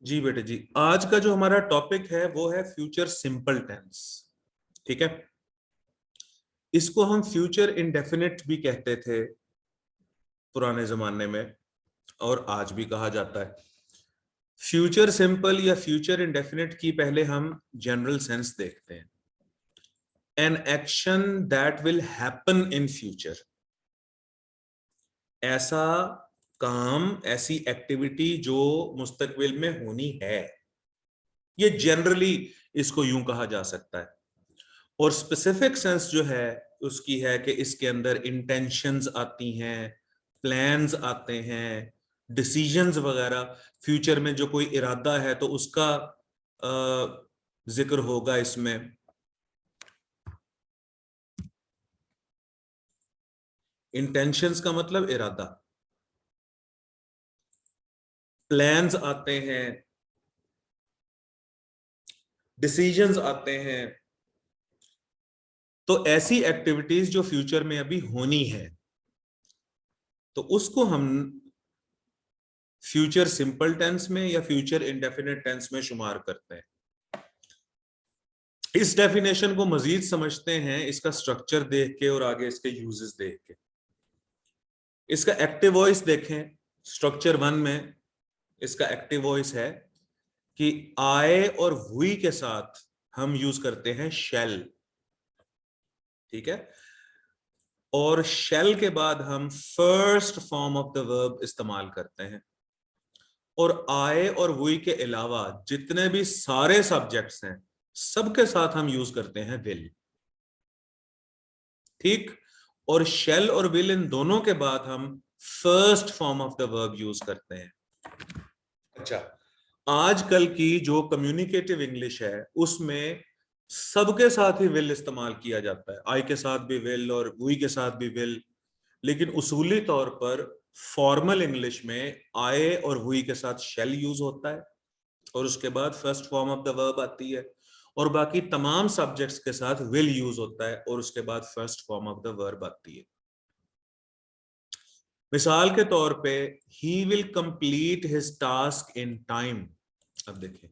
जी बेटे जी, आज का जो हमारा टॉपिक है वो है फ्यूचर सिंपल टेंस। ठीक है, इसको हम फ्यूचर इंडेफिनिट भी कहते थे पुराने जमाने में, और आज भी कहा जाता है। फ्यूचर सिंपल या फ्यूचर इंडेफिनिट की पहले हम जनरल सेंस देखते हैं। An action that will happen in future, ऐसा काम, ऐसी एक्टिविटी जो मुस्तकबिल में होनी है, ये जनरली इसको यूं कहा जा सकता है। और स्पेसिफिक सेंस जो है उसकी है कि इसके अंदर इंटेंशंस आती हैं, प्लान्स आते हैं, डिसीजंस वगैरह, फ्यूचर में जो कोई इरादा है तो उसका जिक्र होगा इसमें। इंटेंशंस का मतलब इरादा, प्लान्स आते हैं, डिसीजंस आते हैं, तो ऐसी एक्टिविटीज जो फ्यूचर में अभी होनी है तो उसको हम फ्यूचर सिंपल टेंस में या फ्यूचर इंडेफिनिट टेंस में शुमार करते हैं। इस डेफिनेशन को मजीद समझते हैं इसका स्ट्रक्चर देख के और आगे इसके यूजेस देख के। इसका एक्टिव वॉइस देखें, स्ट्रक्चर 1 में इसका एक्टिव वॉइस है कि आए और हुई के साथ हम यूज करते हैं शेल। ठीक है, और शेल के बाद हम first form of the verb इस्तेमाल करते हैं, और आए और हुई के अलावा जितने भी सारे सब्जेक्ट्स हैं सबके साथ हम यूज करते हैं विल। ठीक, और शेल और विल इन दोनों के बाद हम first form of the verb use करते हैं। अच्छा, आजकल की जो कम्युनिकेटिव इंग्लिश है उसमें सबके साथ ही विल इस्तेमाल किया जाता है, आई के साथ भी विल और वी के साथ भी विल, लेकिन उसूली तौर पर फॉर्मल इंग्लिश में आए और हुई के साथ शेल यूज होता है और उसके बाद first form of the verb आती है, और बाकी तमाम सब्जेक्ट्स के साथ विल यूज होता है और उसके बाद first form of the verb आती है। मिसाल के तौर पे he will complete his task in time. अब देखिए,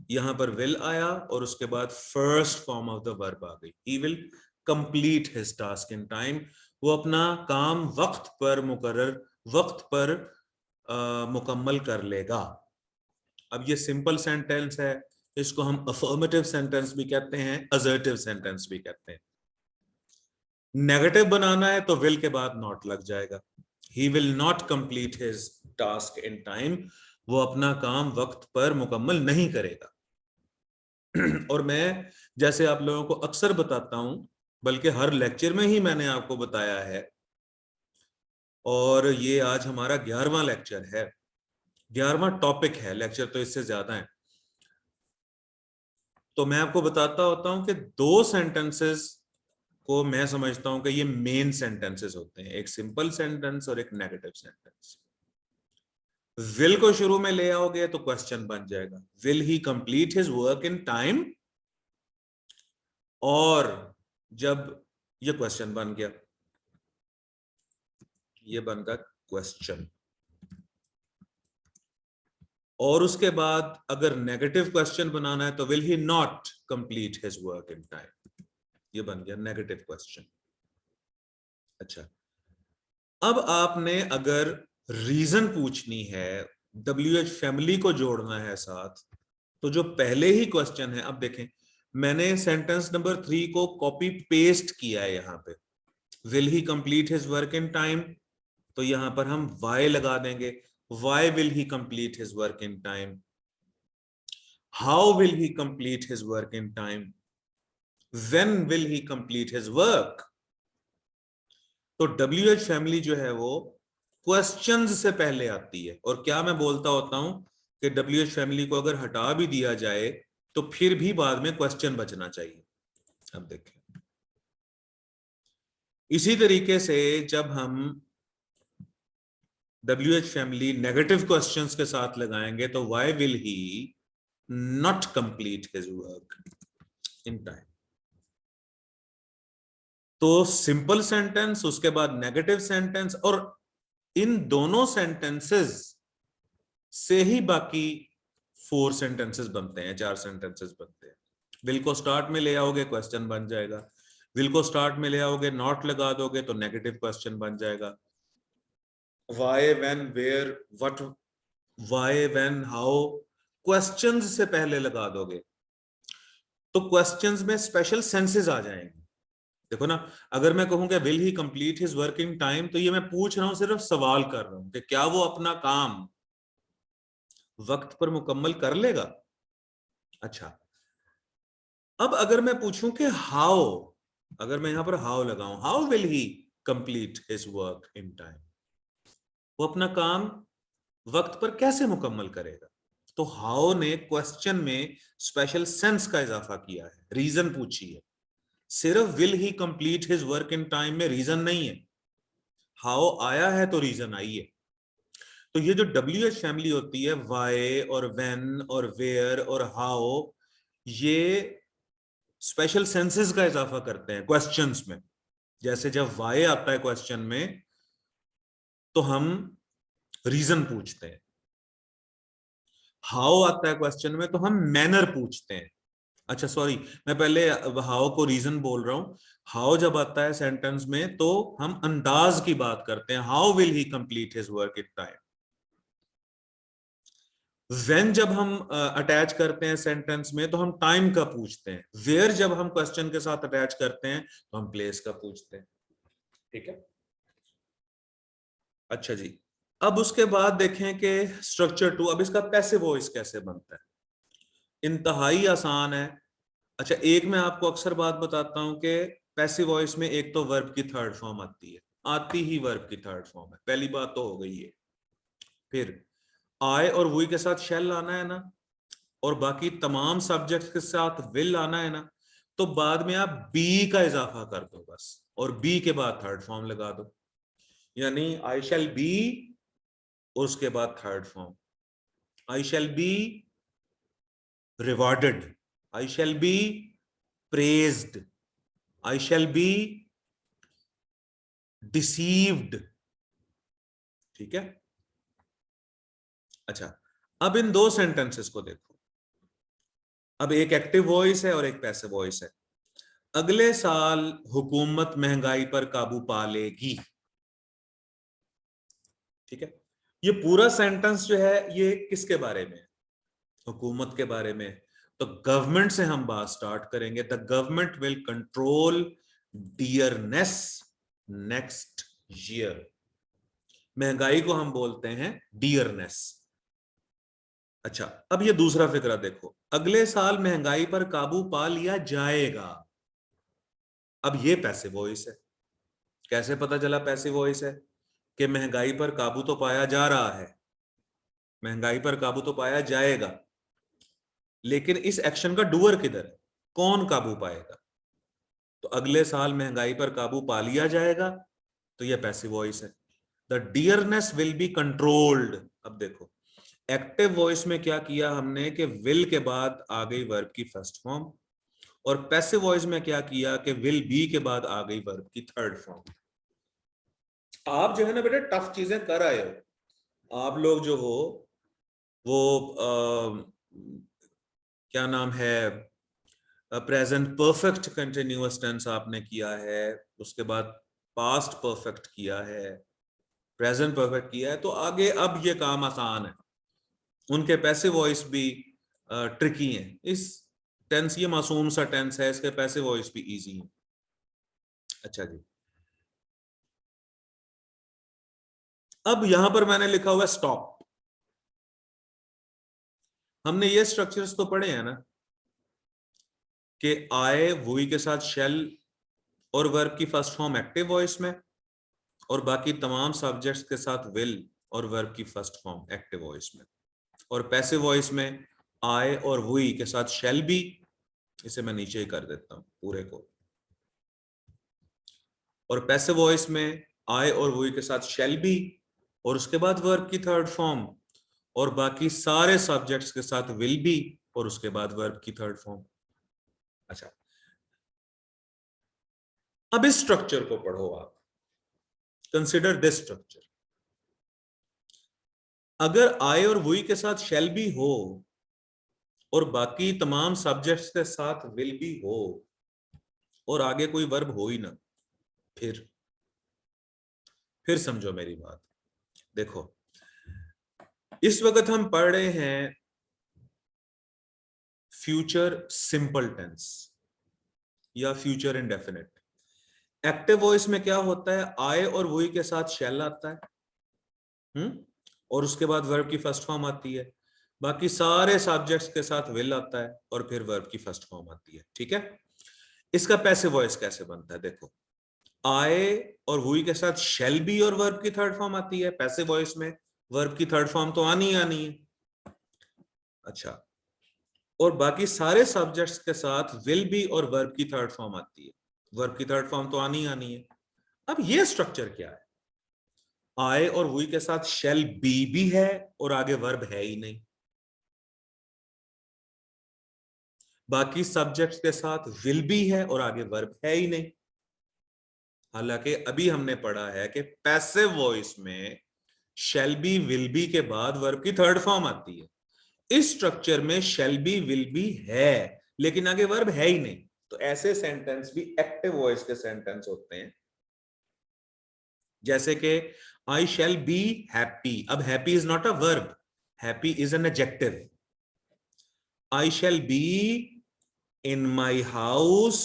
यहां पर विल आया और उसके बाद first form of the verb आ गई, he will complete his task in time. वो अपना काम वक्त पर मुकर्रर वक्त पर मुकम्मल कर लेगा। अब ये सिंपल सेंटेंस है, इसको हम अफर्मेटिव सेंटेंस भी कहते हैं, असर्टिव सेंटेंस भी कहते हैं। नेगेटिव बनाना है तो विल के बाद नॉट लग जाएगा, he will not complete his task in time, वो अपना काम वक्त पर मुकम्मल नहीं करेगा। और मैं जैसे आप लोगों को अक्सर बताता हूं, बल्कि हर लेक्चर में ही मैंने आपको बताया है, और ये आज हमारा 11वां लेक्चर है, 11वां टॉपिक है, लेक्चर तो इससे ज्यादा है। तो मैं आपको बताता होता हूं कि दो सेंटेंसेस को मैं समझता हूं कि ये मेन सेंटेंसेस होते हैं, एक सिंपल सेंटेंस और एक नेगेटिव सेंटेंस। विल को शुरू में ले आओगे तो क्वेश्चन बन जाएगा, will he complete his work in time, और जब ये क्वेश्चन बन गया, ये बन गया क्वेश्चन, और उसके बाद अगर नेगेटिव क्वेश्चन बनाना है तो will he not complete his work in time, ये बन गया नेगेटिव क्वेश्चन। अच्छा, अब आपने अगर रीजन पूछनी है, WH फैमिली को जोड़ना है साथ, तो जो पहले ही क्वेश्चन है, अब देखें मैंने सेंटेंस नंबर 3 को कॉपी पेस्ट किया है यहां पे, will he complete his work in time, तो यहां पर हम वाई लगा देंगे, why will he complete his work in time, how will he complete his work in time, when will he complete his work. तो WH फैमिली जो है वो क्वेश्चंस से पहले आती है, और क्या मैं बोलता होता हूं कि WH फैमिली को अगर हटा भी दिया जाए तो फिर भी बाद में क्वेश्चन बचना चाहिए। अब देखें, इसी तरीके से जब हम WH फैमिली नेगेटिव क्वेश्चंस के साथ लगाएंगे तो why will he not complete his work in time. तो सिंपल सेंटेंस, उसके बाद नेगेटिव सेंटेंस, और इन दोनों सेंटेंसेस से ही बाकी 4 सेंटेंसेस बनते हैं, 4 सेंटेंसेस बनते हैं। विल को स्टार्ट में ले आओगे क्वेश्चन बन जाएगा, विल को स्टार्ट में ले आओगे नॉट लगा दोगे तो नेगेटिव क्वेश्चन बन जाएगा। Why, when, where, what, why, when, how questions से पहले लगा दोगे तो क्वेश्चंस में स्पेशल सेंसेस आ जाएंगे। देखो ना, अगर मैं कहूं कि will he complete his work in time, तो ये मैं पूछ रहा हूं, सिर्फ सवाल कर रहा हूं कि क्या वो अपना काम वक्त पर मुकम्मल कर लेगा। अच्छा, अब अगर मैं पूछूं कि हाउ, अगर मैं यहां पर हाउ लगाऊं, how will he complete his work in time, वो अपना काम वक्त पर कैसे मुकम्मल करेगा, तो हाउ ने क्वेश्चन में स्पेशल सेंस का इजाफा किया है, रीजन पूछी है। सिर्फ will he complete his work in time में रीजन नहीं है, हाउ आया है तो रीजन आई है। तो ये जो WH फैमिली होती है, वाई और व्हेन और वेयर और हाउ, ये स्पेशल सेंसेस का इजाफा करते हैं क्वेश्चंस में। जैसे जब वाई आता है क्वेश्चन में तो हम रीजन पूछते हैं, हाउ आता है क्वेश्चन में तो हम मैनर पूछते हैं। अच्छा सॉरी, मैं पहले हाउ को रीजन बोल रहा हूं। हाउ जब आता है सेंटेंस में तो हम अंदाज की बात करते हैं, how will he complete his work in time. When जब हम अटैच करते हैं सेंटेंस में तो हम टाइम का पूछते हैं। वेयर जब हम क्वेश्चन के साथ अटैच करते हैं तो हम प्लेस का पूछते हैं। ठीक है, अच्छा जी। अब उसके बाद देखें कि स्ट्रक्चर 2, अब इसका पैसिव वॉइस कैसे बनता है, इंतहाई आसान है। अच्छा, एक मैं आपको अक्सर बात बताता हूं कि पैसिव वॉइस में एक तो वर्ब की थर्ड फॉर्म आती है, आती ही वर्ब की थर्ड फॉर्म है, पहली बात तो हो गई है। फिर आए और वही के साथ शेल आना है ना, और बाकी तमाम सब्जेक्ट के साथ विल आना है ना, तो बाद में आप बी का इजाफा कर दो बस, और बी के बाद थर्ड फॉर्म लगा दो। यानी आई शैल बी और उसके बाद third form, I shall be rewarded, I shall B praised, I shall B deceived. ठीक है, अच्छा, अब इन दो सेंटेंसेस को देखो। अब एक एक्टिव वॉइस है और एक पैसिव वॉइस है। अगले साल हुकूमत महंगाई पर काबू पा लेगी। ठीक है, ये पूरा सेंटेंस जो है ये किसके बारे में है, हुकूमत के बारे में। तो गवर्नमेंट से हम बात स्टार्ट करेंगे। The government will control dearness next year. महंगाई को हम बोलते हैं डियरनेस। अच्छा, अब ये दूसरा फिक्रा देखो, अगले साल महंगाई पर काबू पा लिया जाएगा। अब ये पैसिव वॉइस है। कैसे पता चला पैसिव वॉइस है, कि महंगाई पर काबू तो पाया जा रहा है, महंगाई पर काबू तो पाया जाएगा, लेकिन इस एक्शन का डूअर किधर है, कौन काबू पाएगा। तो अगले साल महंगाई पर काबू पा लिया जाएगा, तो यह पैसिव वॉइस है। The dearness will be controlled. अब देखो, एक्टिव वॉइस में क्या किया हमने कि विल के बाद आ गई वर्ब की फर्स्ट फॉर्म, और पैसिव वॉइस में क्या किया कि विल बी के बाद आ गई वर्ब की थर्ड फॉर्म। आप जो है ना बेटे टफ चीजें कर आए हो, आप लोग जो हो वो क्या नाम है, प्रेजेंट परफेक्ट कंटिन्यूअस टेंस आपने किया है, उसके बाद पास्ट परफेक्ट किया है, प्रेजेंट परफेक्ट किया है, तो आगे अब ये काम आसान है। उनके पैसिव वॉइस भी ट्रिकी है। इस टेंस, ये मासूम सा टेंस है, इसके पैसिव वॉइस भी इजी है। अच्छा जी, अब यहां पर मैंने लिखा हुआ स्टॉप। हमने ये स्ट्रक्चर्स तो पढ़े हैं ना, कि आए वही के साथ शेल और वर्ब की फर्स्ट फॉर्म एक्टिव वॉइस में, और बाकी तमाम सब्जेक्ट्स के साथ विल और वर्ब की फर्स्ट फॉर्म एक्टिव वॉइस में, और पैसिव वॉइस में आए और वही के साथ शेल भी। इसे मैं नीचे ही कर देता हूं पूरे को। और पैसिव वॉइस में आए और वही के साथ शेल भी, और उसके बाद वर्ब की थर्ड फॉर्म, और बाकी सारे सब्जेक्ट्स के साथ विल भी, और उसके बाद वर्ब की थर्ड फॉर्म। अच्छा, अब इस स्ट्रक्चर को पढ़ो आप, कंसिडर दिस स्ट्रक्चर। अगर आए और वही के साथ शेल भी हो और बाकी तमाम सब्जेक्ट्स के साथ विल बी हो और आगे कोई वर्ब हो ही ना, फिर समझो मेरी बात। देखो इस वक्त हम पढ़ रहे हैं फ्यूचर सिंपल टेंस या फ्यूचर इंडेफिनिट। एक्टिव वॉइस में क्या होता है, आए और वही के साथ शैल आता है, और उसके बाद वर्ब की फर्स्ट फॉर्म आती है। बाकी सारे सब्जेक्ट्स के साथ विल आता है और फिर वर्ब की फर्स्ट फॉर्म आती है। ठीक है, इसका पैसिव वॉइस कैसे बनता है, देखो आए और हुई के साथ शैल बी और वर्ब की थर्ड फॉर्म आती है। पैसिव वॉइस में वर्ब की थर्ड फॉर्म तो आनी है। अच्छा, और बाकी सारे सब्जेक्ट्स के साथ विल बी और वर्ब की थर्ड फॉर्म आती है। वर्ब की थर्ड फॉर्म तो आनी है। अब ये स्ट्रक्चर क्या है, आए और हुई के साथ शैल बी भी है और आगे वर्ब है ही नहीं। बाकी सब्जेक्ट्स के साथ विल भी है और आगे वर्ब है ही नहीं। हालांकि अभी हमने पढ़ा है कि पैसिव वॉइस में शैल बी विल बी के बाद वर्ब की थर्ड फॉर्म आती है। इस स्ट्रक्चर में शैल बी विल बी है लेकिन आगे वर्ब है ही नहीं, तो ऐसे सेंटेंस भी एक्टिव वॉइस के सेंटेंस होते हैं। जैसे कि आई शैल बी हैप्पी। अब happy is not a verb, happy is an adjective. I shall be in my house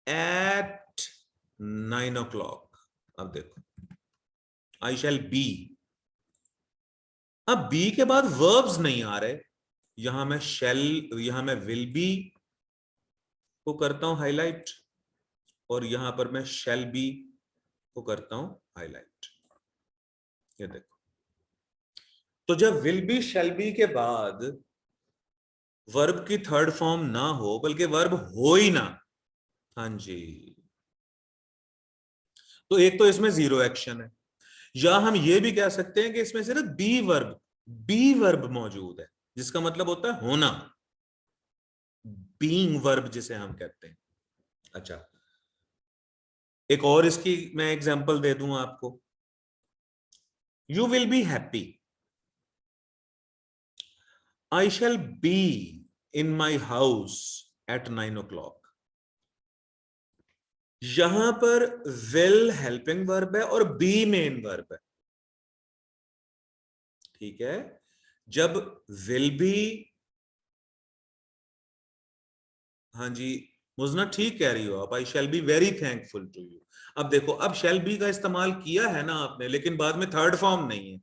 at 9 o'clock। अब देखो आई शैल बी, अब बी के बाद वर्ब्स नहीं आ रहे, यहां मैं विल बी को करता हूं हाईलाइट और यहां पर मैं शैल बी को करता हूं हाईलाइट। ये देखो, तो जब विल बी शैल बी के बाद वर्ब की थर्ड फॉर्म ना हो बल्कि वर्ब हो ही ना, हाँ जी, तो एक तो इसमें जीरो एक्शन है, या हम ये भी कह सकते हैं कि इसमें सिर्फ बी वर्ब मौजूद है जिसका मतलब होता है होना, बीइंग वर्ब जिसे हम कहते हैं। अच्छा, एक और इसकी मैं एग्जांपल दे दूं आपको, you will be happy, I shall be in my house at 9 o'clock। यहां पर विल हेल्पिंग वर्ब है और बी मेन वर्ब है। ठीक है, जब विल बी, हाँ जी मुजना ठीक कह रही हो आप, I shall be very thankful to you. अब देखो, अब शैल बी का इस्तेमाल किया है ना आपने, लेकिन बाद में थर्ड फॉर्म नहीं है,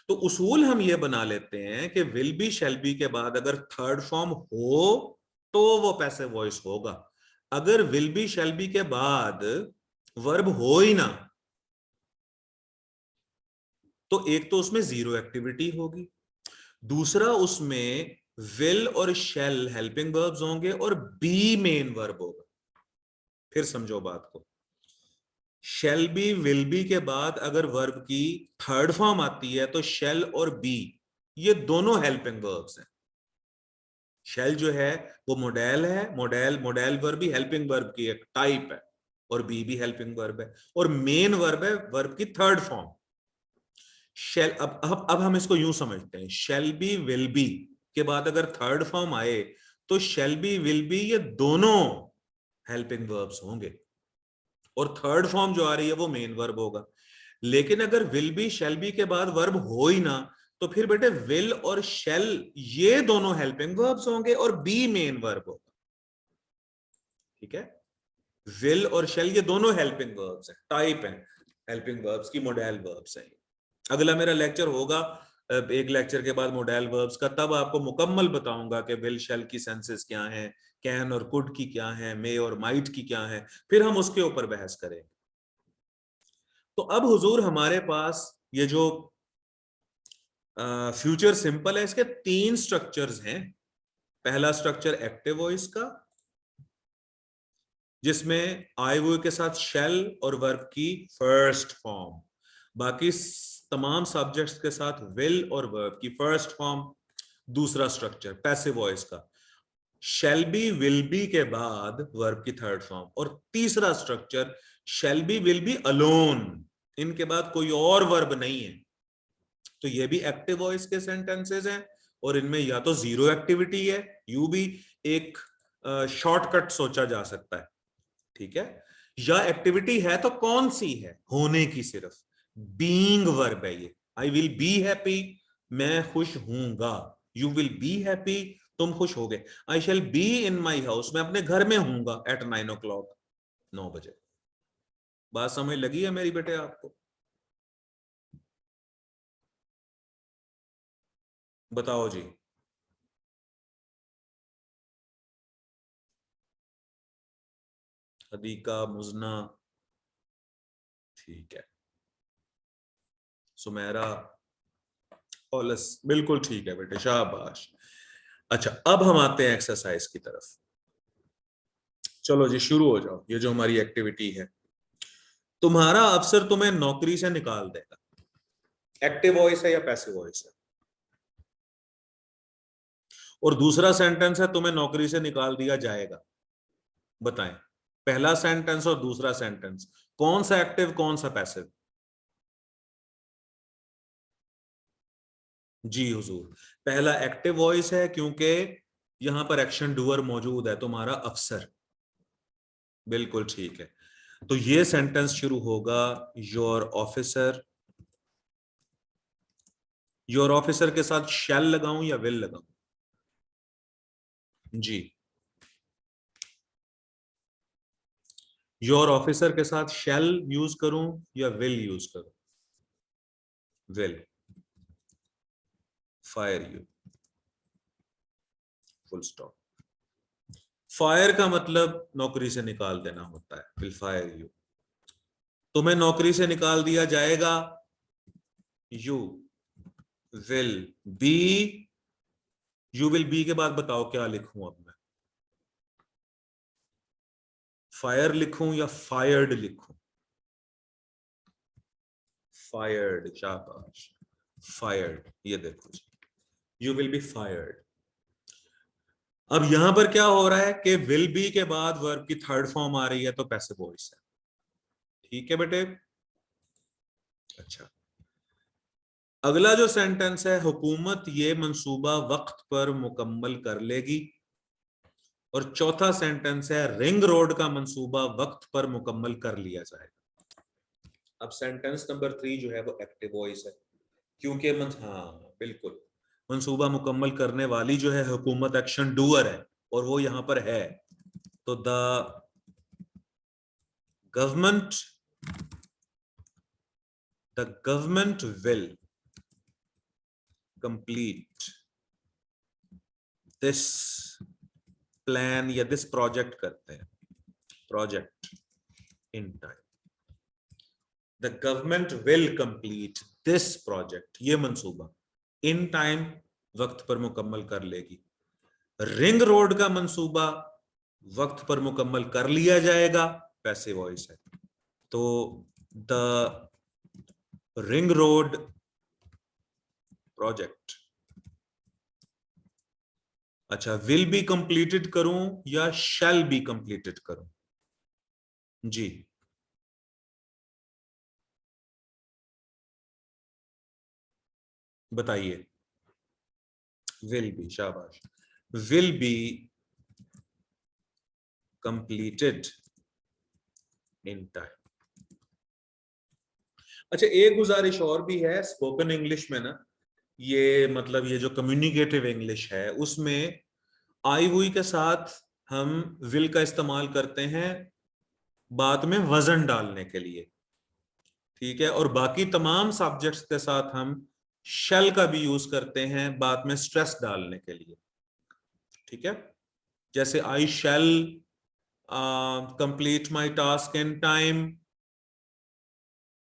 तो उसूल हम ये बना लेते हैं कि विल बी शैल बी के बाद अगर थर्ड फॉर्म हो तो वो पैसिव वॉइस होगा। अगर विल बी शैल बी के बाद वर्ब हो ही ना, तो एक तो उसमें जीरो एक्टिविटी होगी, दूसरा उसमें विल और शैल हेल्पिंग वर्ब्स होंगे और बी मेन वर्ब होगा। फिर समझो बात को, शैल बी विल बी के बाद अगर वर्ब की थर्ड फॉर्म आती है तो शैल और बी ये दोनों हेल्पिंग वर्ब्स हैं। शैल जो है वो मोडेल है, मोडेल वर्ब भी हेल्पिंग वर्ब की एक टाइप है और बी भी हेल्पिंग वर्ब है, और मेन वर्ब है वर्ब की थर्ड फॉर्म। शैल, अब हम इसको यूं समझते हैं, शैल बी विल बी के बाद अगर थर्ड फॉर्म आए तो शैल बी विल बी ये दोनों हेल्पिंग वर्ब्स होंगे और थर्ड फॉर्म जो आ रही है वो मेन वर्ब होगा। लेकिन अगर विल बी शैल बी के बाद वर्ब हो ही ना, तो फिर बेटे विल और शैल ये दोनों हेल्पिंग वर्ब्स होंगे और बी मेन वर्ब होगा। ठीक है, विल और शैल ये दोनों हेल्पिंग वर्ब्स हैं, टाइप हैं हेल्पिंग वर्ब्स की, मॉडेल वर्ब्स हैं। अगला मेरा लेक्चर होगा एक लेक्चर के बाद मॉडेल वर्ब्स का, तब आपको मुकम्मल बताऊंगा कि विल शैल की सेंसेस क्या हैं, कैन और कुड की क्या है, मे और माइट की क्या है, फिर हम उसके ऊपर बहस करेंगे। तो अब हुजूर हमारे पास ये जो फ्यूचर सिंपल है इसके तीन स्ट्रक्चर्स हैं। पहला स्ट्रक्चर एक्टिव वॉइस का, जिसमें आई वो के साथ शैल और वर्ब की फर्स्ट फॉर्म, बाकी तमाम सब्जेक्ट्स के साथ विल और वर्ब की फर्स्ट फॉर्म। दूसरा स्ट्रक्चर पैसिव वॉइस का, शैल बी विल बी के बाद वर्ब की थर्ड फॉर्म। और तीसरा structure shall be will be alone, इनके बाद कोई और वर्ब नहीं है, तो ये भी एक्टिव वॉइस के सेंटेंसेस हैं और इनमें या तो जीरो एक्टिविटी है, यू भी एक शॉर्टकट सोचा जा सकता है, ठीक है, या एक्टिविटी है तो कौन सी है, होने की सिर्फ, बीइंग वर्ब है ये। आई विल बी हैप्पी, मैं खुश हूंगा, यू विल बी हैप्पी, तुम खुश होगे, आई shall be in my house, मैं अपने घर में हूंगा एट 9 o'clock, 9 बजे। बात समझ लगी है मेरी बेटे आपको? बताओ जी। अदीका, मुजना, ठीक है, सुमेरा, ओलस, बिल्कुल ठीक है बेटे, शाबाश। अच्छा, अब हम आते हैं एक्सरसाइज की तरफ। चलो जी शुरू हो जाओ। ये जो हमारी एक्टिविटी है, तुम्हारा अफसर तुम्हें नौकरी से निकाल देगा, एक्टिव वॉइस है या पैसिव वॉइस है? और दूसरा सेंटेंस है तुम्हें नौकरी से निकाल दिया जाएगा। बताएं, पहला सेंटेंस और दूसरा सेंटेंस कौन सा एक्टिव कौन सा पैसिव? जी हुजूर, पहला एक्टिव वॉइस है क्योंकि यहां पर एक्शन डूअर मौजूद है, तुम्हारा अफसर, बिल्कुल ठीक है। तो ये सेंटेंस शुरू होगा योर ऑफिसर। योर ऑफिसर के साथ शैल लगाऊं या विल लगाऊं? जी, योर ऑफिसर के साथ शैल यूज करूं या विल यूज करूं? Will, fire you, full stop. Fire का मतलब नौकरी से निकाल देना होता है, विल फायर यू। तुम्हें नौकरी से निकाल दिया जाएगा, you will B. You will be के बाद बताओ क्या लिखूं अब मैं, फायर लिखूं या फायर्ड लिखूं? फायर्ड, शाबाश, फायर्ड, ये देखो जी, यू विल बी फायर्ड। अब यहां पर क्या हो रहा है कि विल बी के बाद वर्ब की थर्ड फॉर्म आ रही है तो पैसिव वॉइस है, ठीक है बेटे। अच्छा, अगला जो सेंटेंस है, हुकूमत ये मंसूबा वक्त पर मुकम्मल कर लेगी। और चौथा सेंटेंस है रिंग रोड का मंसूबा वक्त पर मुकम्मल कर लिया जाएगा। अब सेंटेंस नंबर 3 जो है वो एक्टिव वॉइस है, क्योंकि हाँ बिल्कुल, मंसूबा मुकम्मल करने वाली जो है हुकूमत एक्शन डूअर है, और वो यहां पर है। तो the government, will complete this plan, या दिस प्रोजेक्ट करते हैं, project in time. The government will complete this project, ये मंसूबा इन टाइम, वक्त पर मुकम्मल कर लेगी। रिंग रोड का मंसूबा वक्त पर मुकम्मल कर लिया जाएगा, पैसिव वॉइस है। तो द रिंग रोड प्रोजेक्ट। अच्छा, विल बी कंप्लीटेड करूं या शैल बी कंप्लीटेड करूं? जी, बताइए। विल बी, शाबाश, will be completed in time. अच्छा, एक गुजारिश और भी है, स्पोकन इंग्लिश में ना, ये मतलब ये जो कम्युनिकेटिव इंग्लिश है उसमें आई हुई के साथ हम विल का इस्तेमाल करते हैं बात में वजन डालने के लिए, ठीक है, और बाकी तमाम सब्जेक्ट्स के साथ हम शैल का भी यूज करते हैं बात में स्ट्रेस डालने के लिए, ठीक है। जैसे I shall complete my task in time,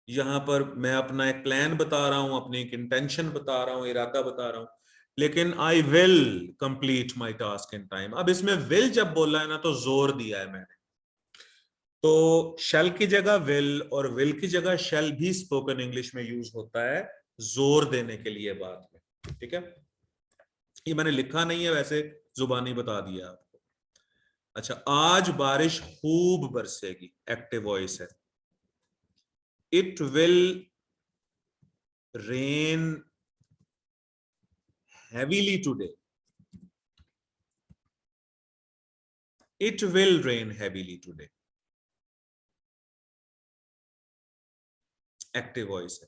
यहां पर मैं अपना एक प्लान बता रहा हूं, अपनी एक इंटेंशन बता रहा हूं, इरादा बता रहा हूं, लेकिन I will complete my task in time. अब इसमें विल जब बोला है ना तो जोर दिया है मैंने, तो शैल की जगह विल और विल की जगह शैल भी स्पोकन इंग्लिश में यूज होता है जोर देने के लिए बात में, ठीक है। ये मैंने लिखा नहीं है, वैसे जुबानी बता दिया आपको। अच्छा, आज बारिश खूब बरसेगी, एक्टिव वॉइस है। It will rain heavily today. It will rain heavily today. Active voice है.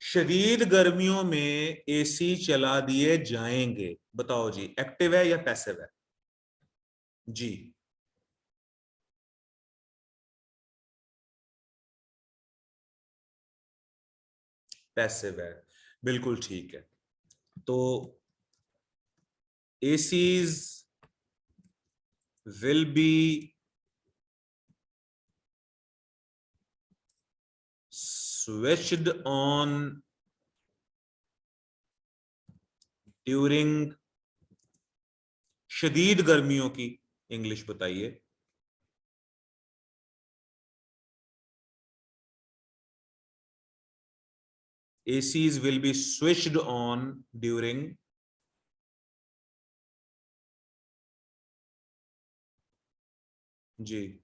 शदीद गर्मियों में एसी चला दिए जाएंगे. बताओ जी, एक्टिव है या पैसिव है? जी, पैसिव है. बिल्कुल ठीक है. तो ACs will be switched on during शदीद गर्मियों की इंग्लिश बताइए. ACs will be switched on during ji.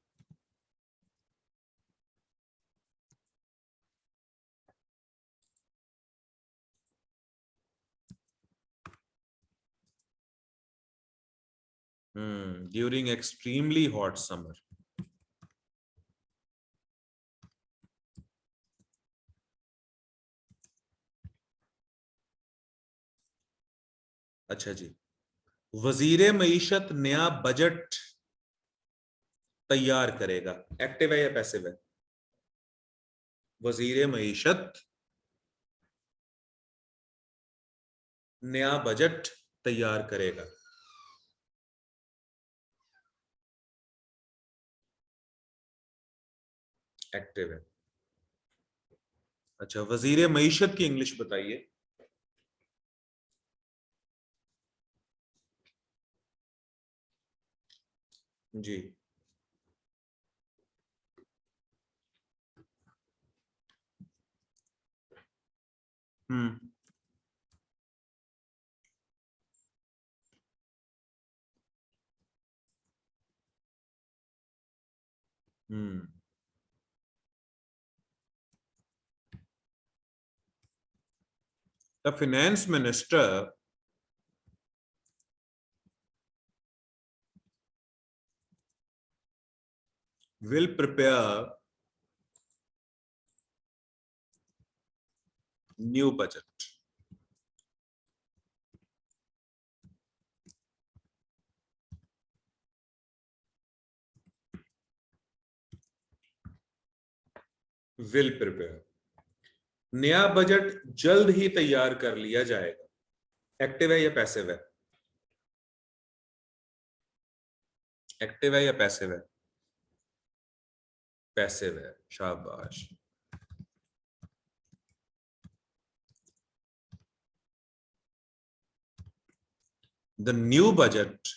During extremely hot summer. अच्छा जी. वजीर मईशत नया बजट तैयार करेगा. एक्टिव है या पैसिव है? वजीर मईशत नया बजट तैयार करेगा. एक्टिव है. अच्छा, वजीर मईशत की इंग्लिश बताइए. जी. हम्म. हम्म. The finance minister will prepare new budget. Will prepare. नया बजट जल्द ही तैयार कर लिया जाएगा. एक्टिव है या पैसिव है? एक्टिव है या पैसिव है? पैसिव है. शाबाश. The new budget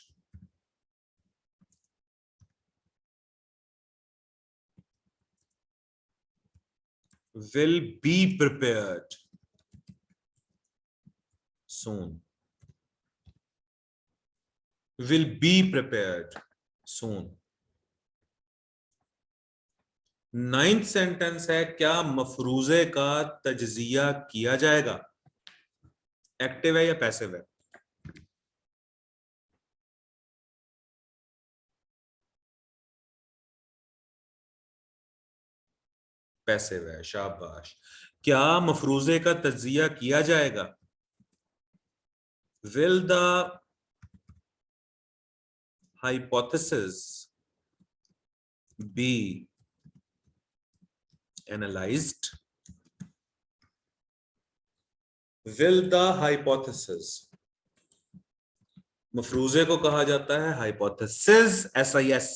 will be prepared soon. Will be prepared soon. 9th sentence है, क्या मफरूजे का तज्जिया किया जाएगा? एक्टिव है या पैसिव है? पैसिव है. शाबाश. क्या मफरूजे का तज्जिया किया जाएगा? Will the hypothesis be analyzed? Will the hypothesis, मफरूजे को कहा जाता है हाइपोथेसिस, SIS,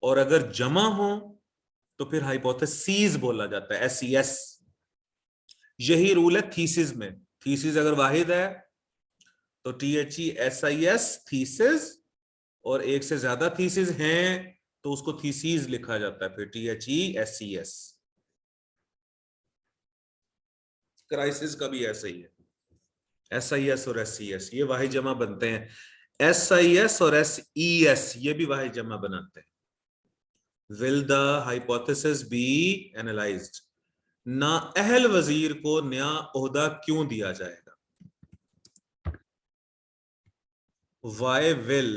और अगर जमा हो तो फिर हाइपोथेसिस बोला जाता है, SES. यही रूल है थीसिस में. थीसिस अगर वाहिद है तो THESIS थीसिस, और एक से ज्यादा थीसिस हैं तो उसको थीसिस लिखा जाता है फिर THESES. क्राइसिस का भी ऐसा ही है. SIS और SES ये वाहिद जमा बनते हैं. SIS और SES ये भी वाहिद जमा बनाते हैं. Will the hypothesis be analyzed? नाअहल वजीर को नया ओहदा क्यों दिया जाएगा? why will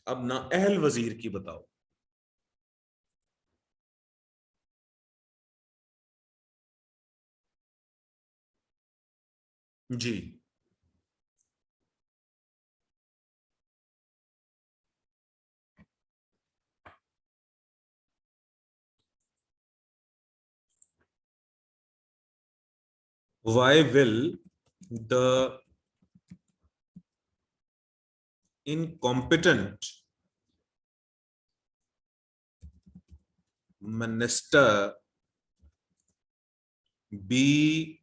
अब ना अहल वजीर की बताओ। जी, why will the incompetent minister be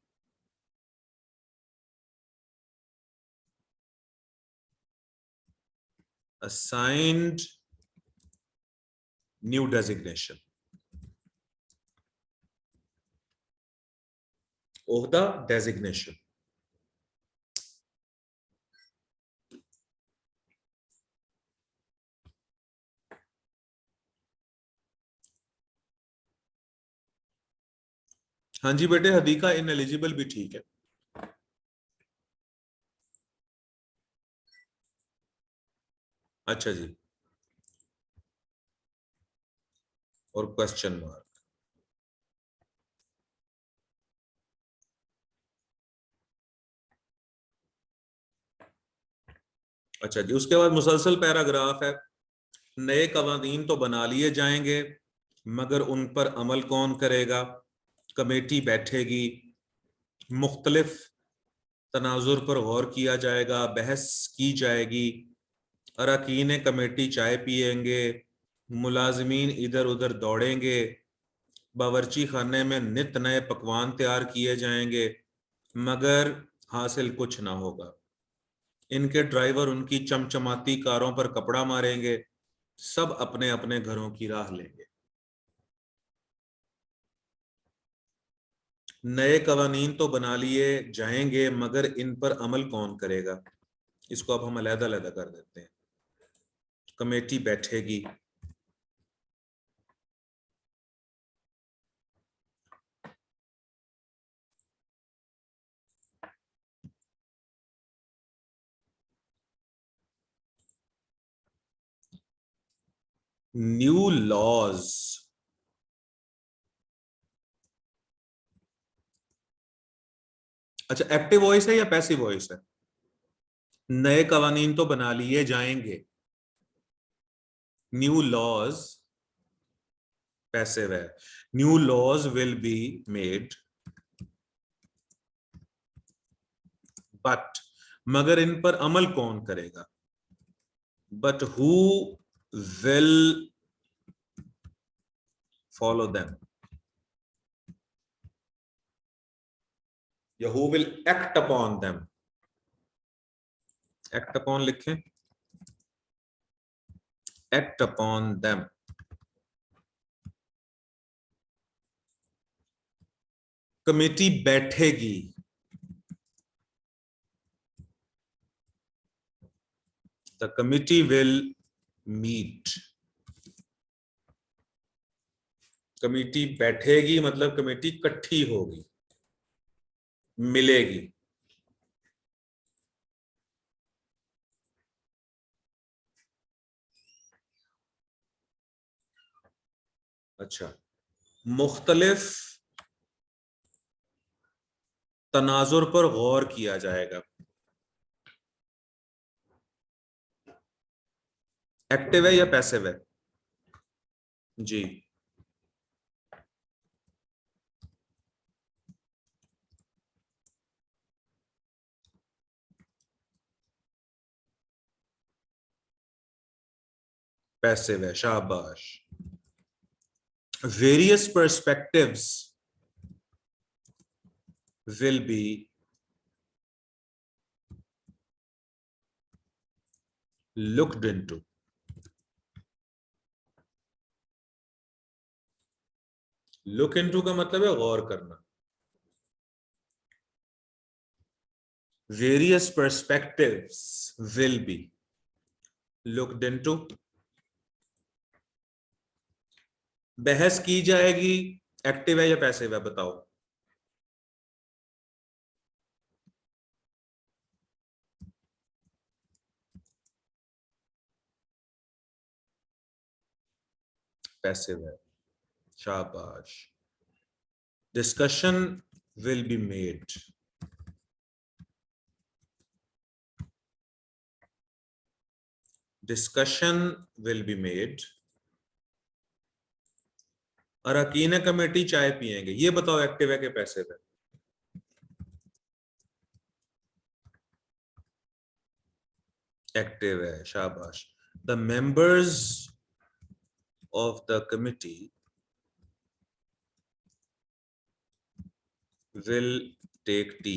assigned new designation? ओहदा डेजिग्नेशन। हाँ जी बेटे, हदीका इन एलिजिबल भी ठीक है। अच्छा जी, और क्वेश्चन मार्क। अच्छा जी, उसके बाद मुसलसल पैराग्राफ है। नए कवानीन तो बना लिए जाएंगे मगर उन पर अमल कौन करेगा? कमेटी बैठेगी, मुख्तलिफ तनाजुर पर गौर किया जाएगा, बहस की जाएगी, अरकान कमेटी चाय पिएंगे, मुलाजमीन इधर उधर दौड़ेंगे, बावर्ची खाने में नित नए पकवान तैयार किए जाएंगे, मगर हासिल कुछ ना होगा। इनके ड्राइवर उनकी चमचमाती कारों पर कपड़ा मारेंगे, सब अपने अपने घरों की राह लेंगे। नए कवानीन तो बना लिए जाएंगे मगर इन पर अमल कौन करेगा? इसको अब हम अलग-अलग कर देते हैं। कमेटी बैठेगी, न्यू लॉज अच्छा, एक्टिव वॉइस है या पैसिव वॉइस है? नए कवानीन तो बना लिए जाएंगे, न्यू लॉज पैसिव है। New laws will be made but, मगर इन पर अमल कौन करेगा? But who will follow them, या who will act upon them. Act upon लिखें, एक्ट अपॉन देम। कमेटी बैठेगी, the committee will meet. Committee बैठेगी मतलब कमेटी इकट्ठी होगी, मिलेगी। अच्छा, मुख्तलिफ तनाजुर पर गौर किया जाएगा। एक्टिव है या पैसिव है? जी, पैसिव है, शाबाश। Various perspectives will be looked into। Look into का मतलब है गौर करना। Various perspectives will be looked into. बहस की जाएगी, एक्टिव है या पैसिव है बताओ। पैसिव है, शाबाश। Discussion will be made, discussion will be made. अरकान कमेटी चाय पिएंगे, ये बताओ एक्टिव है कि पैसिव है। एक्टिव है, शाबाश। The members of the committee will take tea.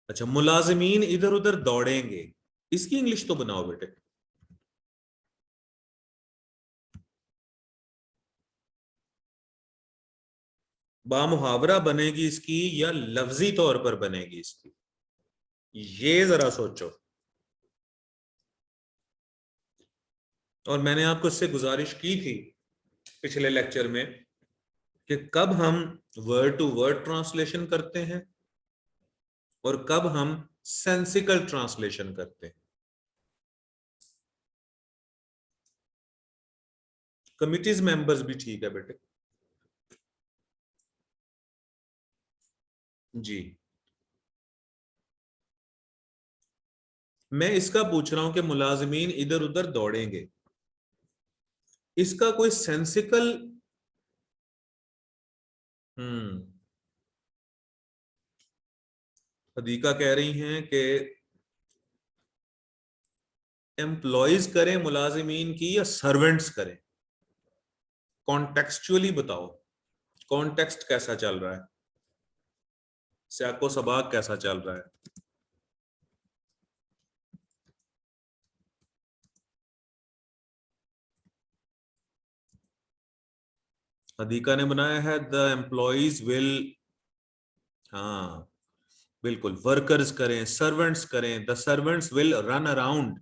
अच्छा, मुलाजिमीन इधर उधर दौड़ेंगे, इसकी इंग्लिश तो बनाओ बेटे। बामुहावरा बनेगी इसकी या लफ्जी तौर पर बनेगी इसकी, ये जरा सोचो। और मैंने आपको इससे गुजारिश की थी पिछले लेक्चर में कि कब हम वर्ड टू वर्ड ट्रांसलेशन करते हैं और कब हम सेंसिकल ट्रांसलेशन करते हैं। कमिटीज मेंबर्स भी ठीक है बेटे जी। मैं इसका पूछ रहा हूं कि मुलाजिमीन इधर उधर दौड़ेंगे, इसका कोई सेंसिकल। अदीका कह रही हैं कि एम्प्लॉयज करें मुलाजिमीन की या सर्वेंट्स करें, कॉन्टेक्सचुअली बताओ। कॉन्टेक्स्ट कैसा चल रहा है, स्याको सबाक कैसा चल रहा है। अदीका ने बनाया है द एम्प्लॉयज विल, हाँ बिल्कुल, वर्कर्स करें, सर्वेंट्स करें, the servants will run around,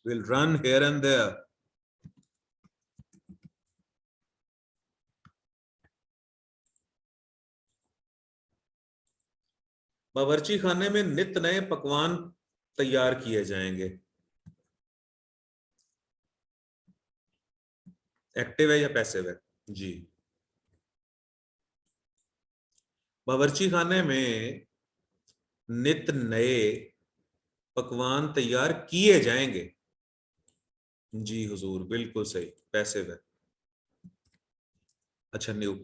will run here and there. बावर्ची खाने में नित नए पकवान तैयार किए जाएंगे, एक्टिव है या पैसिव है जी। बावर्ची खाने में नित नए पकवान तैयार किए जाएंगे, जी हुजूर बिल्कुल सही, पैसिव है। अच्छा न्यू,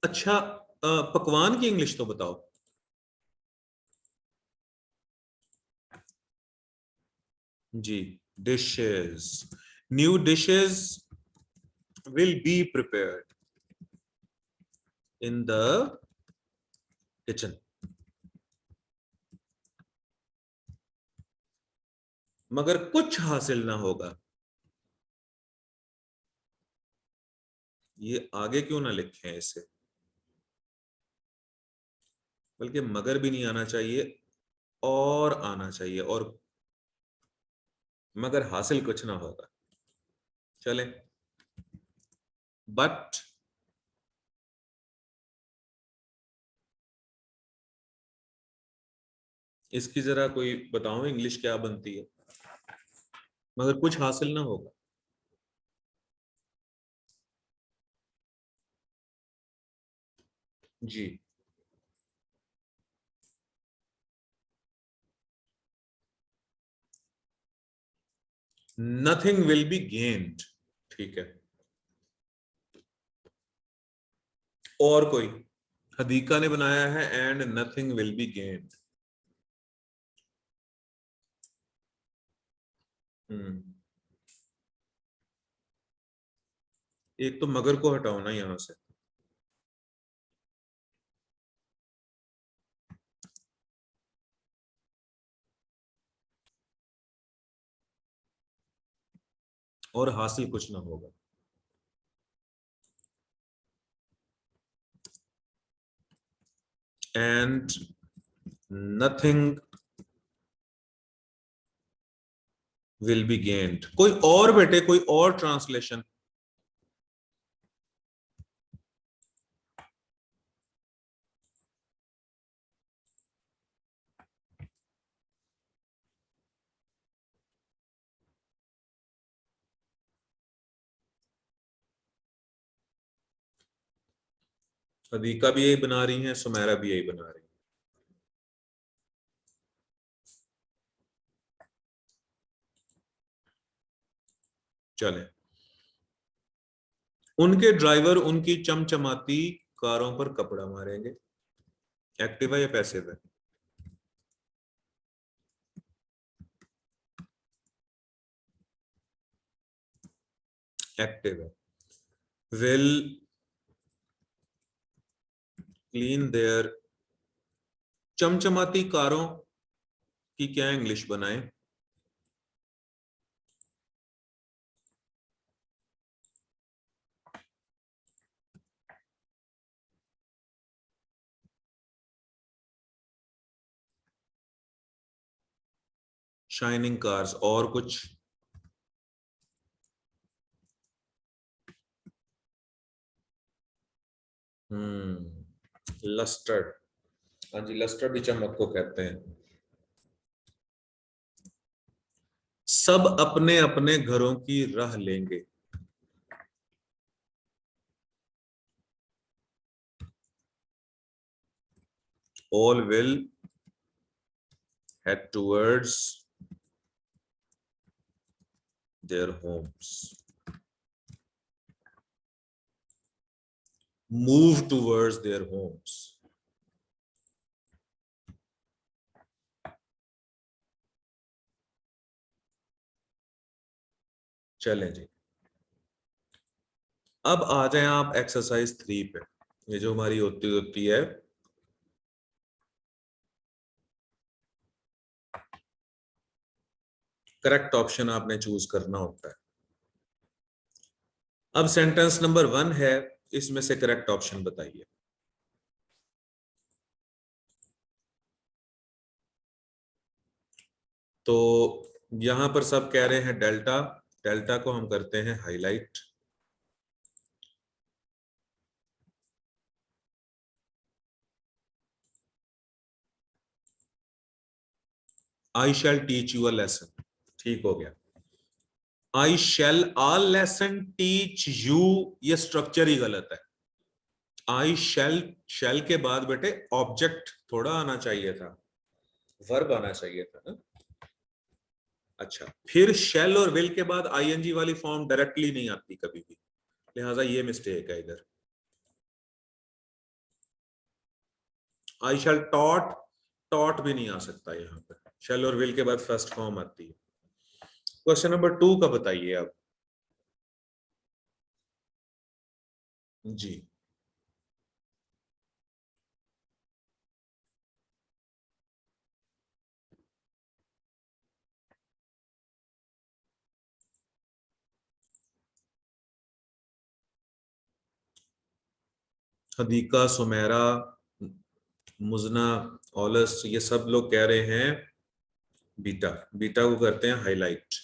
अच्छा पकवान की इंग्लिश तो बताओ। जी, dishes, new dishes will be prepared in the kitchen. मगर कुछ हासिल ना होगा, ये आगे क्यों ना लिखे हैं इसे, बल्कि मगर भी नहीं आना चाहिए और आना चाहिए, और मगर हासिल कुछ ना होगा। चले, बट इसकी जरा कोई बताओ इंग्लिश क्या बनती है, मगर कुछ हासिल ना होगा। जी, नथिंग विल बी गेन्ड, ठीक है। और कोई, हदीका ने बनाया है and nothing will be gained. एक तो मगर को हटाओ ना यहां से, और हासिल कुछ ना होगा। And nothing will be gained। कोई और बेटे, कोई और ट्रांसलेशन? अदीका भी यही बना रही हैं, सुमेरा भी यही बना रही है। चले, उनके ड्राइवर उनकी चमचमाती कारों पर कपड़ा मारेंगे। एक्टिव है या पैसिव है? एक्टिव है। विल क्लीन देयर, चमचमाती कारों की क्या इंग्लिश बनाएं? Shining cars. और कुछ? लस्टर्ड। हाँ जी, लस्टर्ड भी चमक को कहते हैं। सब अपने अपने घरों की राह लेंगे। All will head towards their homes, move towards their homes। चलें जी, अब आ जाएं आप एक्सरसाइज 3 पे। ये जो हमारी होती होती है, करेक्ट ऑप्शन आपने चूज करना होता है। अब सेंटेंस नंबर 1 है, इसमें से करेक्ट ऑप्शन बताइए। तो यहां पर सब कह रहे हैं डेल्टा। डेल्टा को हम करते हैं highlight. I shall teach you a lesson, ठीक हो गया। I shall a lesson teach you, ये स्ट्रक्चर ही गलत है। आई शैल, शैल के बाद बेटे ऑब्जेक्ट थोड़ा आना चाहिए था, वर्ब आना चाहिए था ना। अच्छा, फिर शैल और विल के बाद आईएनजी वाली फॉर्म डायरेक्टली नहीं आती कभी भी, लिहाजा ये मिस्टेक है इधर। आई शैल टॉट, टॉट भी नहीं आ सकता यहाँ पर, शैल और विल के बाद फर्स्ट फॉर्म आती है। क्वेश्चन नंबर 2 का बताइए आप जी। हदीका, सुमेरा, मुजना, ऑलस, ये सब लोग कह रहे हैं बीटा। बीटा को करते हैं highlight.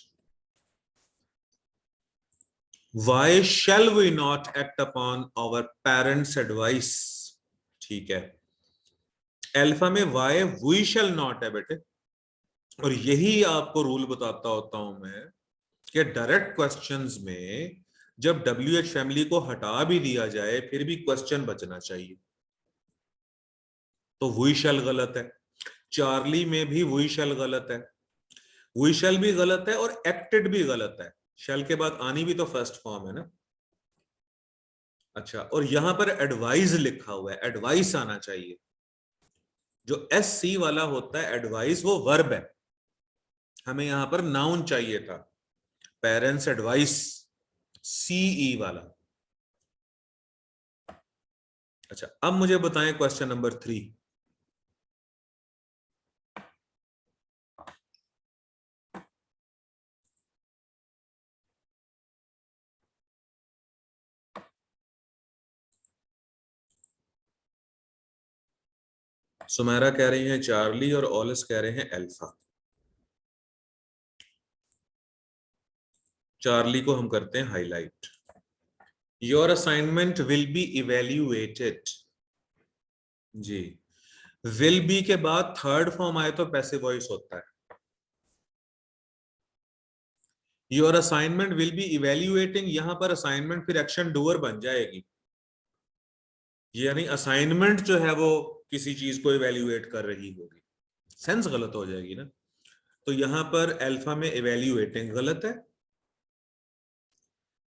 Why shall we not act upon our parents' advice? ठीक है, अल्फा में why we shall not है बेटे। और यही आपको रूल बताता होता हूं मैं कि डायरेक्ट क्वेश्चंस में जब WH फैमिली को हटा भी दिया जाए फिर भी क्वेश्चन बचना चाहिए। तो we shall गलत है, चार्ली में भी we shall गलत है, we shall भी गलत है और एक्टेड भी गलत है। शैल के बाद आनी भी तो फर्स्ट फॉर्म है ना। अच्छा, और यहां पर एडवाइस लिखा हुआ है, एडवाइस आना चाहिए। जो एस सी वाला होता है एडवाइस, वो वर्ब है, हमें यहां पर नाउन चाहिए था। पेरेंट्स एडवाइस, सीई वाला। अच्छा, अब मुझे बताएं क्वेश्चन नंबर 3। सुमेरा कह रही है चार्ली और ऑलिस कह रहे हैं अल्फा। चार्ली को हम करते हैं highlight. Your assignment will be evaluated. जी, विल बी के बाद थर्ड फॉर्म आए तो पैसिव वॉइस होता है। Your assignment will B evaluating, यहां पर असाइनमेंट फिर एक्शन डूअर बन जाएगी, यानी असाइनमेंट जो है वो किसी चीज को इवेल्युएट कर रही होगी, सेंस गलत हो जाएगी ना। तो यहां पर अल्फा में इवेल्युएटिंग गलत है।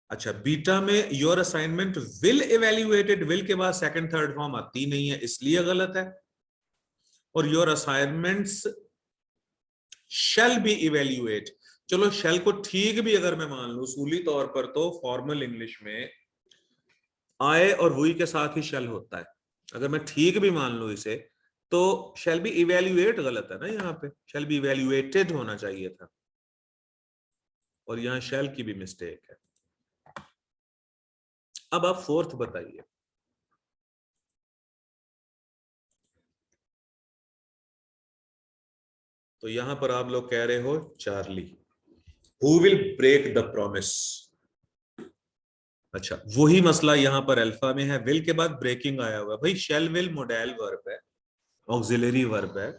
अच्छा, बीटा में your assignment will evaluated, will के बाद सेकंड थर्ड फॉर्म आती नहीं है इसलिए गलत है। और your assignments shall be evaluate, चलो शैल को ठीक भी अगर मैं मान लूं उसूली तौर पर, तो फॉर्मल इंग्लिश में आए और वही के साथ ही शैल होता है, अगर मैं ठीक भी मान लूं इसे, तो शैल बी इवेल्युएट गलत है ना, यहाँ पे शैल बी इवेल्युएटेड होना चाहिए था, और यहाँ शैल की भी मिस्टेक है। अब आप फोर्थ बताइए। तो यहां पर आप लोग कह रहे हो Charlie. Who will break the promise. अच्छा, वही मसला यहां पर अल्फा में है, विल के बाद ब्रेकिंग आया हुआ है। भाई शैल विल मोडेल वर्ब है, ऑक्सिलरी वर्ब है,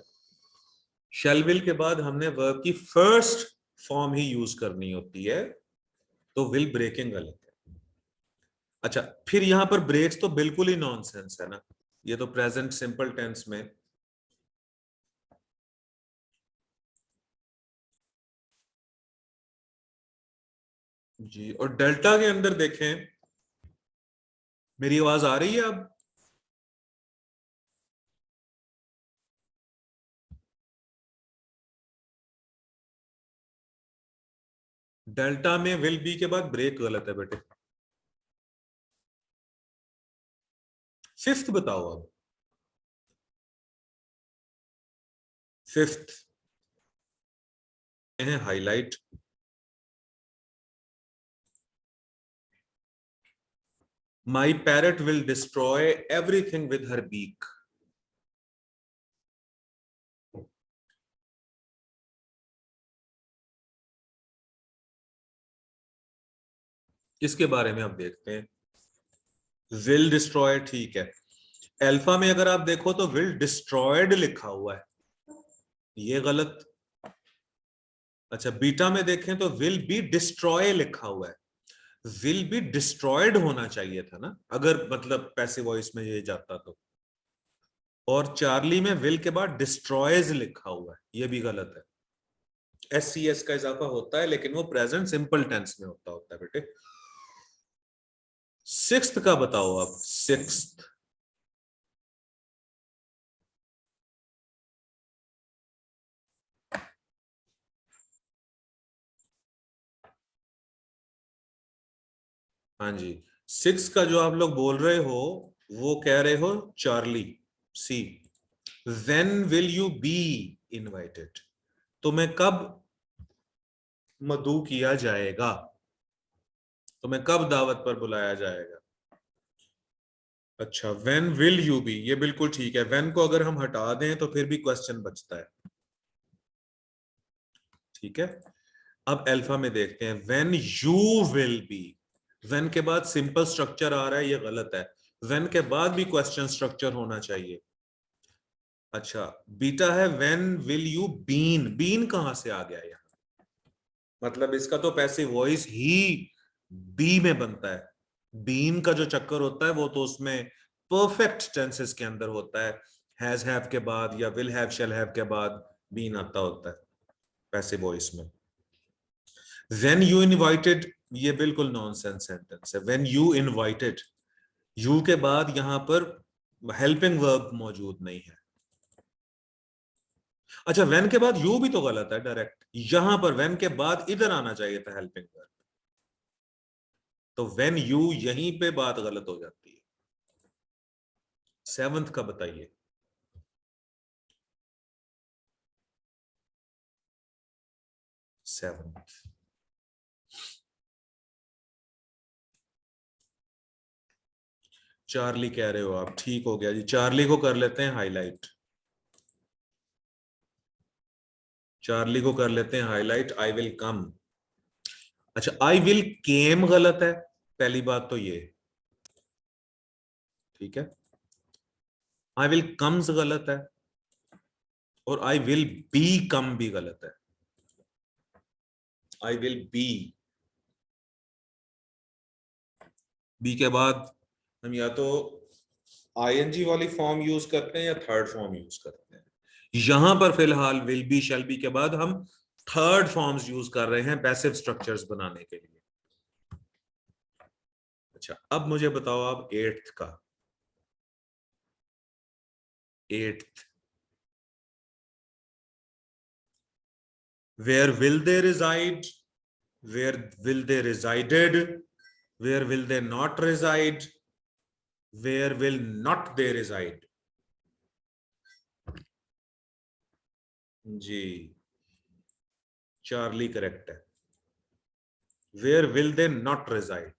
शैल विल के बाद हमने वर्ब की फर्स्ट फॉर्म ही यूज करनी होती है, तो विल ब्रेकिंग गलत है। अच्छा, फिर यहां पर ब्रेक्स तो बिल्कुल ही नॉनसेंस है ना, ये तो प्रेजेंट सिंपल टेंस में। जी, और डेल्टा के अंदर देखें, मेरी आवाज आ रही है अब? डेल्टा में विल बी के बाद ब्रेक गलत है बेटे। फिफ्थ बताओ अब। फिफ्थ है highlight. My parrot will destroy everything with her beak. इसके बारे में आप देखते हैं। विल डिस्ट्रॉय ठीक है, अल्फा में अगर आप देखो तो विल डिस्ट्रॉयड लिखा हुआ है, ये गलत। अच्छा, बीटा में देखें तो विल बी डिस्ट्रॉय लिखा हुआ है, विल बी डिस्ट्रॉयड होना चाहिए था ना, अगर मतलब पैसिव वॉइस में ये जाता तो। और चार्ली में विल के बाद डिस्ट्रॉयज लिखा हुआ है, ये भी गलत है। SCS का इजाफा होता है लेकिन वो प्रेजेंट सिंपल टेंस में होता है बेटे। सिक्स्थ का बताओ आप। सिक्स्थ हाँ जी, सिक्स का जो आप लोग बोल रहे हो वो कह रहे हो Charlie. See, when will you be invited, तुम्हें कब मदऊ किया जाएगा, तुम्हें कब दावत पर बुलाया जाएगा। अच्छा, व्हेन विल यू बी, ये बिल्कुल ठीक है, व्हेन को अगर हम हटा दें तो फिर भी क्वेश्चन बचता है, ठीक है। अब अल्फा में देखते हैं, when you will B, when के बाद सिंपल स्ट्रक्चर आ रहा है, ये गलत है, व्हेन के बाद भी क्वेश्चन स्ट्रक्चर होना चाहिए। अच्छा, बीटा है when will you been, been कहां से आ गया यहाँ, मतलब इसका तो पैसिव वॉइस ही बी में बनता है। बीन का जो चक्कर होता है वो तो उसमें परफेक्ट टेंसेस के अंदर होता है, हैज हैव के बाद या विल हैव शैल हैव के बाद बीन आता होता है पैसिव वॉइस में। व्हेन यू इनवाइटेड, ये बिल्कुल नॉनसेंस सेंटेंस है। व्हेन यू इनवाइटेड, यू के बाद यहां पर हेल्पिंग वर्ब मौजूद नहीं है। अच्छा, व्हेन के बाद यू भी तो गलत है डायरेक्ट, यहां पर व्हेन के बाद इधर आना चाहिए था हेल्पिंग वर्ब, तो व्हेन यू यहीं पे बात गलत हो जाती है। सेवंथ का बताइए। सेवंथ, चार्ली कह रहे हो आप, ठीक हो गया जी, चार्ली को कर लेते हैं हाईलाइट। चार्ली को कर लेते हैं हाईलाइट, आई विल कम। अच्छा, आई विल केम गलत है, पहली बात तो ये, ठीक है। आई विल कम्स गलत है, और आई विल बी कम भी गलत है। आई विल बी के बाद हम या तो आईएनजी वाली फॉर्म यूज करते हैं या थर्ड फॉर्म यूज करते हैं। यहां पर फिलहाल विल बी शैल बी के बाद हम थर्ड फॉर्म्स यूज कर रहे हैं पैसिव स्ट्रक्चर्स बनाने के लिए। अच्छा, अब मुझे बताओ आप एट्थ का। Eighth, where will they reside, where will they resided, where will they not reside, where will not they reside. जी, चार्ली करेक्ट है। Where will they not reside,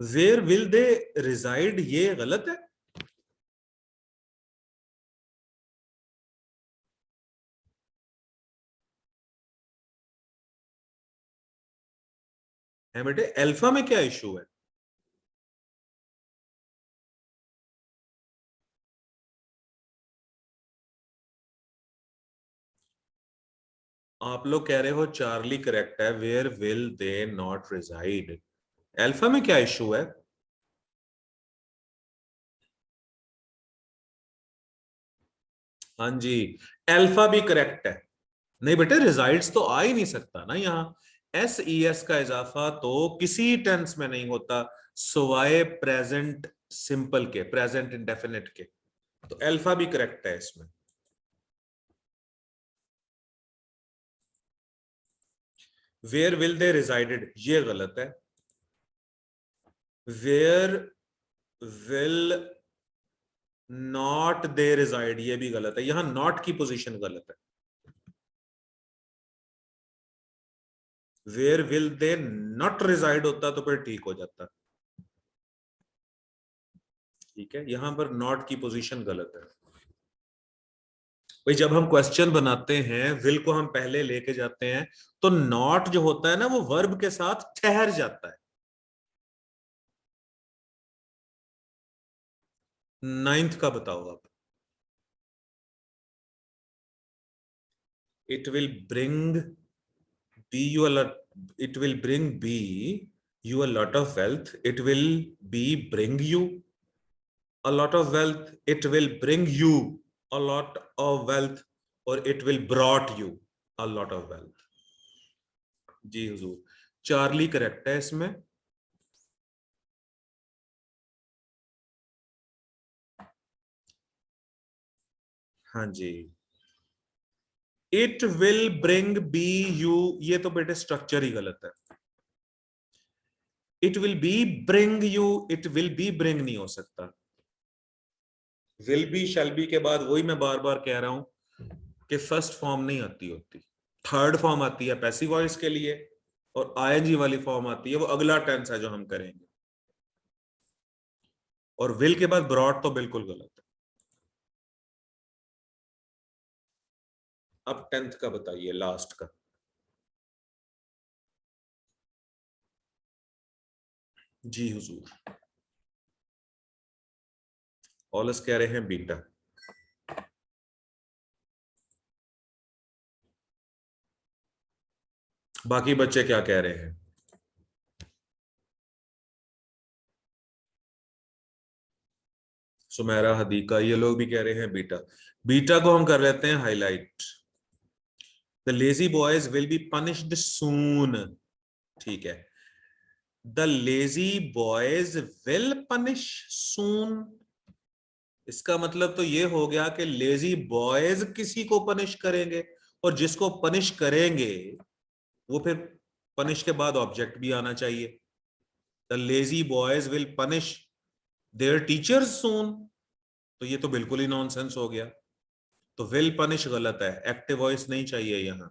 where will they reside ये गलत है। है बेटे, alpha में क्या issue है? आप लोग कह रहे हो चार्ली करेक्ट है, where will they not reside, alpha में क्या इशू है? हाँ जी, अल्फा भी करेक्ट है। नहीं बेटे, रिजाइड्स तो आ ही नहीं सकता ना यहाँ। एस ई एस का इजाफा तो किसी टेंस में नहीं होता सिवाय प्रेजेंट सिंपल के, प्रेजेंट इंडेफिनिट के। तो अल्फा भी करेक्ट है इसमें। वेयर विल दे रिजाइडेड ये गलत है। Where will not they reside ये भी गलत है, यहां नॉट की पोजीशन गलत है। Where will they not reside होता तो फिर ठीक हो जाता। ठीक है, यहां पर नॉट की पोजीशन गलत है। भाई जब हम क्वेश्चन बनाते हैं, विल को हम पहले लेके जाते हैं, तो नॉट जो होता है ना वो वर्ब के साथ ठहर जाता है। नाइन्थ का बताओ आप। It will bring be you a lot, it will bring be you a lot of wealth, it will be bring you a lot of wealth, it will bring you a lot of wealth, or it will brought you a lot of wealth। जी हुजूर, Charlie correct है इसमें। हाँ जी, it will bring be you ये तो बेटे structure ही गलत है। It will be bring you, it will be bring नहीं हो सकता। विल बी शैल बी के बाद वही मैं बार बार कह रहा हूं कि फर्स्ट फॉर्म नहीं आती होती, थर्ड फॉर्म आती है पैसिव वॉइस के लिए, और आईएनजी वाली फॉर्म आती है वो अगला टेंस है जो हम करेंगे। और विल के बाद ब्रॉड तो बिल्कुल गलत है। अब टेंथ का बताइए, लास्ट का। जी हुजूर, ऑलस कह रहे हैं बीटा। बाकी बच्चे क्या कह रहे हैं? सुमेरा, हदीका, ये लोग भी कह रहे हैं बीटा। बीटा को हम कर लेते हैं highlight. The lazy boys will be punished soon, ठीक है। The lazy boys will punish soon, इसका मतलब तो ये हो गया कि लेजी बॉयज किसी को पनिश करेंगे, और जिसको पनिश करेंगे वो फिर पनिश के बाद ऑब्जेक्ट भी आना चाहिए। The lazy boys will punish their teachers soon, तो ये तो बिल्कुल ही नॉनसेंस हो गया। तो विल पनिश गलत है, एक्टिव वॉइस नहीं चाहिए यहां।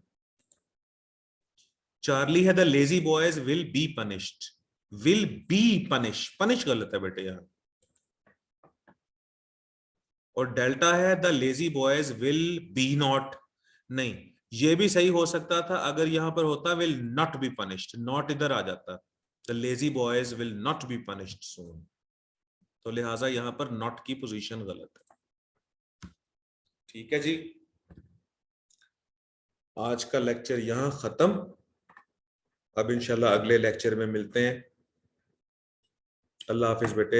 चार्ली है the lazy boys will be punished, will be punish, punish गलत है बेटे यहां। और डेल्टा है the lazy boys will B not, नहीं ये भी सही हो सकता था अगर यहां पर होता will not be punished, not इधर आ जाता, the lazy boys will not be punished soon, तो लिहाजा यहां पर नॉट की पोजीशन गलत है। ठीक है जी, आज का लेक्चर यहां खत्म, अब इंशाल्लाह अगले लेक्चर में मिलते हैं। अल्लाह हाफिज बेटे।